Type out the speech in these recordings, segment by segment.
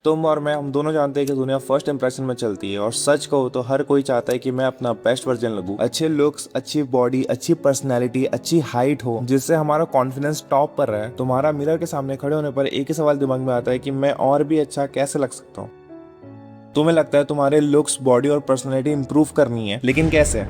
तुम और मैं हम दोनों जानते हैं कि दुनिया फर्स्ट इंप्रेशन में चलती है और सच कहो तो हर कोई चाहता है कि मैं अपना बेस्ट वर्जन लगूं। अच्छे लुक्स, अच्छी बॉडी, अच्छी पर्सनैलिटी, अच्छी हाइट हो जिससे हमारा कॉन्फिडेंस टॉप पर रहे। तुम्हारा मिरर के सामने खड़े होने पर एक ही सवाल दिमाग में आता है कि मैं और भी अच्छा कैसे लग सकता हूँ। तुम्हें लगता है तुम्हारे लुक्स, बॉडी और पर्सनैलिटी इंप्रूव करनी है, लेकिन कैसे?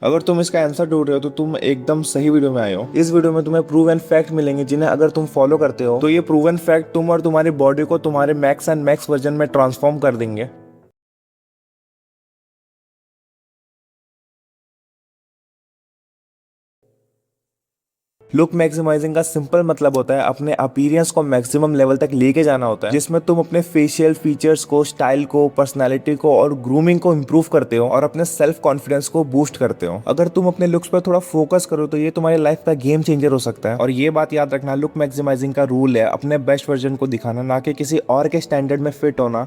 अगर तुम इसका आंसर ढूंढ रहे हो तो तुम एकदम सही वीडियो में आए हो। इस वीडियो में तुम्हें प्रूवन फैक्ट मिलेंगे जिन्हें अगर तुम फॉलो करते हो तो ये प्रूवन फैक्ट तुम और तुम्हारी बॉडी को तुम्हारे मैक्स एंड मैक्स वर्जन में ट्रांसफॉर्म कर देंगे। लुक मैक्सिमाइजिंग का सिंपल मतलब होता है अपने अपीयरेंस को मैक्सिमम लेवल तक लेके जाना होता है, जिसमें तुम अपने फेशियल फीचर्स को, स्टाइल को, पर्सनालिटी को और ग्रूमिंग को इंप्रूव करते हो और अपने सेल्फ कॉन्फिडेंस को बूस्ट करते हो। अगर तुम अपने लुक्स पर थोड़ा फोकस करो तो ये तुम्हारी लाइफ का गेम चेंजर हो सकता है। और ये बात याद रखना, लुक मैक्सिमाइजिंग का रूल है अपने बेस्ट वर्जन को दिखाना, ना कि किसी और के स्टैंडर्ड में फिट होना।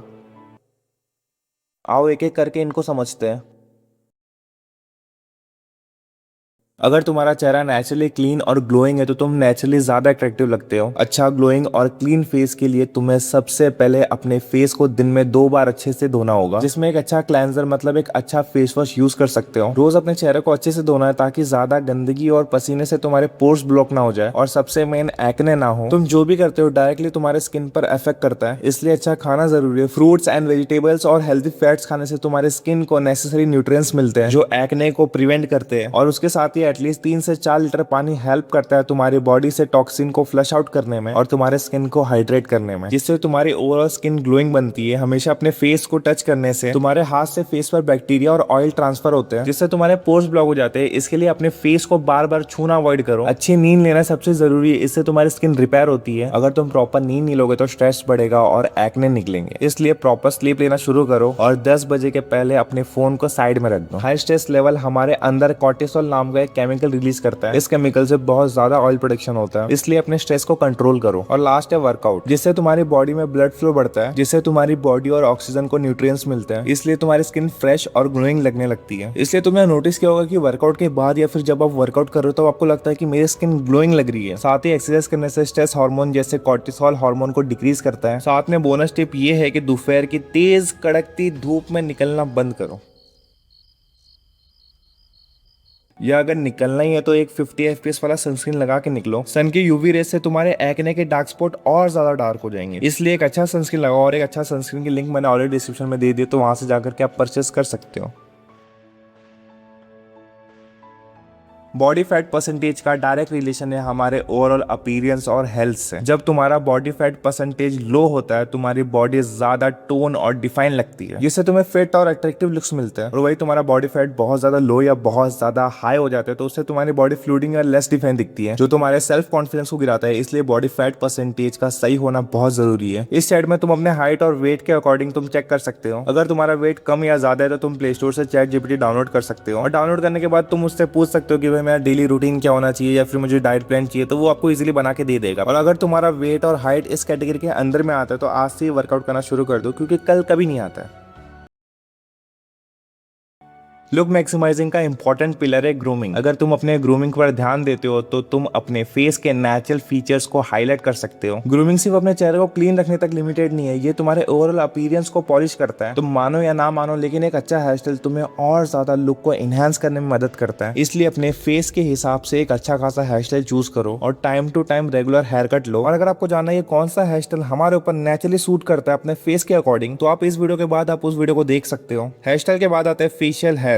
आओ एक एक करके इनको समझते हैं। अगर तुम्हारा चेहरा नेचुरली क्लीन और ग्लोइंग है तो तुम नेचुरली ज्यादा अट्रैक्टिव लगते हो। अच्छा ग्लोइंग और क्लीन फेस के लिए तुम्हें सबसे पहले अपने फेस को दिन में 2 बार अच्छे से धोना होगा, जिसमें एक अच्छा क्लेंजर मतलब एक अच्छा फेस वॉश यूज कर सकते हो। रोज अपने चेहरे को अच्छे से धोना है ताकि ज्यादा गंदगी और पसीने से तुम्हारे पोर्स ब्लॉक ना हो जाए और सबसे मेन एक्ने ना हो। तुम जो भी करते हो डायरेक्टली तुम्हारे स्किन पर इफेक्ट करता है, इसलिए अच्छा खाना जरूरी है। फ्रूट्स एंड वेजिटेबल्स और हेल्दी फैट्स खाने से तुम्हारे स्किन को नेसेसरी न्यूट्रिएंट्स मिलते हैं जो एक्ने को प्रिवेंट करते हैं, और उसके साथ ही एटलीस्ट 3 से 4 लीटर पानी हेल्प करता है तुम्हारी बॉडी से टॉक्सिन को फ्लश आउट करने में और तुम्हारे स्किन को हाइड्रेट करने में, जिससे तुम्हारी ओवरऑल स्किन ग्लोइंग बनती है। हमेशा अपने फेस को टच करने से तुम्हारे हाथ से फेस पर बैक्टीरिया और ऑयल ट्रांसफर होते हैं, जिससे तुम्हारे पोर्स ब्लॉक हो जाते हैं। इसके लिए अपने फेस को बार बार छूना अवॉइड करो। अच्छी नींद लेना सबसे जरूरी है, इससे तुम्हारी स्किन रिपेयर होती है। अगर तुम प्रॉपर नींद नहीं लोगे तो स्ट्रेस बढ़ेगा और एक्ने निकलेंगे, इसलिए प्रॉपर स्लीप लेना शुरू करो और 10 बजे के पहले अपने फोन को साइड में रख दो। हाई स्ट्रेस लेवल हमारे अंदर कॉर्टिसोल नाम का एक केमिकल रिलीज करता है। इस केमिकल से बहुत ज्यादा ऑयल प्रोडक्शन होता है, इसलिए अपने स्ट्रेस को कंट्रोल करो। और लास्ट है वर्कआउट, जिससे तुम्हारी बॉडी में ब्लड फ्लो बढ़ता है, जिससे तुम्हारी बॉडी और ऑक्सीजन को न्यूट्रिएंट्स मिलते हैं, इसलिए तुम्हारी स्किन फ्रेश और ग्लोइंग लगने लगती है। इसलिए तुमने नोटिस किया होगा कि वर्कआउट के बाद या फिर जब आप वर्कआउट कर रहे हो तो आपको लगता है कि मेरी स्किन ग्लोइंग लग रही है। साथ ही एक्सरसाइज करने से स्ट्रेस हार्मोन जैसे कॉर्टिसोल हार्मोन को डिक्रीज करता है। साथ में बोनस टिप ये है कि दोपहर की तेज कड़कती धूप में निकलना बंद करो, या अगर निकलना ही है तो एक 50 FPS वाला सनस्क्रीन लगा के निकलो। सन की यूवी रेस से तुम्हारे एक्ने के डार्क स्पॉट और ज्यादा डार्क हो जाएंगे, इसलिए एक अच्छा सनस्क्रीन लगाओ। और एक अच्छा सनस्क्रीन की लिंक मैंने ऑलरेडी डिस्क्रिप्शन में दे दी, तो वहां से जाकर के आप परचेस कर सकते हो। बॉडी फैट परसेंटेज का डायरेक्ट रिलेशन है हमारे ओवरऑल अपीयरेंस और हेल्थ से। जब तुम्हारा बॉडी फैट परसेंटेज लो होता है तुम्हारी बॉडी ज्यादा टोन और डिफाइन लगती है, जिससे तुम्हें फिट और अट्रैक्टिव लुक्स मिलते हैं। और वही तुम्हारा बॉडी फैट बहुत ज्यादा लो या बहुत ज्यादा हाई हो जाता है तो उससे तुम्हारी बॉडी फ्लूडिंग और लेस डिफाइन दिखती है, जो तुम्हारे सेल्फ कॉन्फिडेंस को गिराता है। इसलिए बॉडी फैट परसेंटेज का सही होना बहुत जरूरी है। इस साइड में तुम अपने हाइट और वेट के अकॉर्डिंग तुम चेक कर सकते हो। अगर तुम्हारा वेट कम या ज्यादा है तो तुम प्ले स्टोर से ChatGPT डाउनलोड कर सकते हो, और डाउनलोड करने के बाद तुम उससे पूछ सकते हो कि मेरा डेली रूटीन क्या होना चाहिए या फिर मुझे डाइट प्लान चाहिए, तो वो आपको इजीली बना के दे देगा। और अगर तुम्हारा वेट और हाइट इस कैटेगरी के अंदर में आता है तो आज से ही वर्कआउट करना शुरू कर दो, क्योंकि कल कभी नहीं आता है। लुक मैक्सिमाइजिंग का इंपॉर्टेंट पिलर है ग्रूमिंग। अगर तुम अपने ग्रूमिंग पर ध्यान देते हो तो तुम अपने फेस के नेचुरल फीचर्स को हाईलाइट कर सकते हो। ग्रूमिंग सिर्फ अपने चेहरे को क्लीन रखने तक लिमिटेड नहीं है, ये तुम्हारे ओवरऑल अपीयरेंस को पॉलिश करता है। तुम मानो या ना मानो, लेकिन एक अच्छा हेयर स्टाइल तुम्हें और ज्यादा लुक को एनहांस करने में मदद करता है। इसलिए अपने फेस के हिसाब से एक अच्छा खासा हेयर स्टाइल चूज करो और time to time regular haircut लो। और अगर आपको जानना है कौन सा हेयर स्टाइल हमारे ऊपर नेचुरली सूट करता है अपने फेस के अकॉर्डिंग, तो आप इस वीडियो के बाद आप उस वीडियो को देख सकते हो। हेयर स्टाइल के बाद आते हैं फेशियल हेयर्स।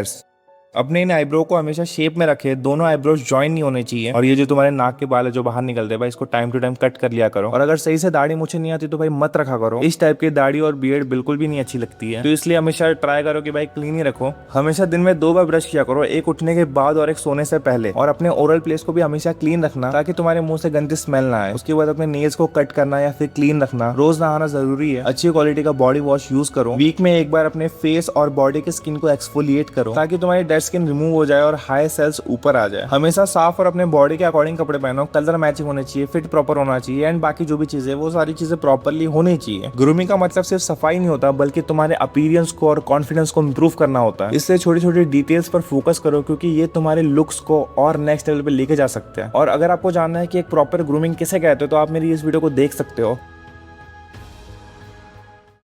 अपने इन आईब्रो को हमेशा शेप में रखे, दोनों आईब्रोज ज्वाइन नहीं होने चाहिए। और ये जो तुम्हारे नाक के बाल है जो बाहर निकलते हैं भाई, इसको टाइम टू टाइम कट कर लिया करो। और अगर सही से दाढ़ी मुझे नहीं आती तो भाई मत रखा करो। इस टाइप की दाढ़ी और बियर्ड बिल्कुल भी नहीं अच्छी लगती है, तो इसलिए हमेशा ट्राई करो कि भाई क्लीन ही रखो। हमेशा दिन में 2 बार ब्रश किया करो, एक उठने के बाद और एक सोने से पहले। और अपने ओरल प्लेस को भी हमेशा क्लीन रखना ताकि तुम्हारे मुंह से गंदी स्मेल ना आए। उसके बाद अपने नेल्स को कट करना या फिर क्लीन रखना। रोज नहाना जरूरी है। अच्छी क्वालिटी का बॉडी वॉश यूज करो। वीक में एक बार अपने फेस और बॉडी की स्किन को एक्सफोलिएट करो ताकि तुम्हारी डेड स्किन रिमूव हो जाए और हाई सेल्स ऊपर आ जाए। हमेशा साफ और अपने बॉडी के अकॉर्डिंग कपड़े पहनो, कलर मैचिंग होने चाहिए, फिट प्रॉपर होना चाहिए, एंड बाकी जो भी चीजें वो सारी चीजें प्रॉपरली होनी चाहिए। ग्रूमिंग का मतलब सिर्फ सफाई नहीं होता, बल्कि तुम्हारे अपीयरेंस को और कॉन्फिडेंस को इंप्रूव करना होता है। इससे छोटी छोटी डिटेल्स पर फोकस करो, क्योंकि ये तुम्हारे लुक्स को और नेक्स्ट लेवल पे लेके जा सकते हैं। और अगर आपको जानना है कि एक प्रॉपर ग्रूमिंग किसे कहते हैं तो आप मेरी इस वीडियो को देख सकते हो।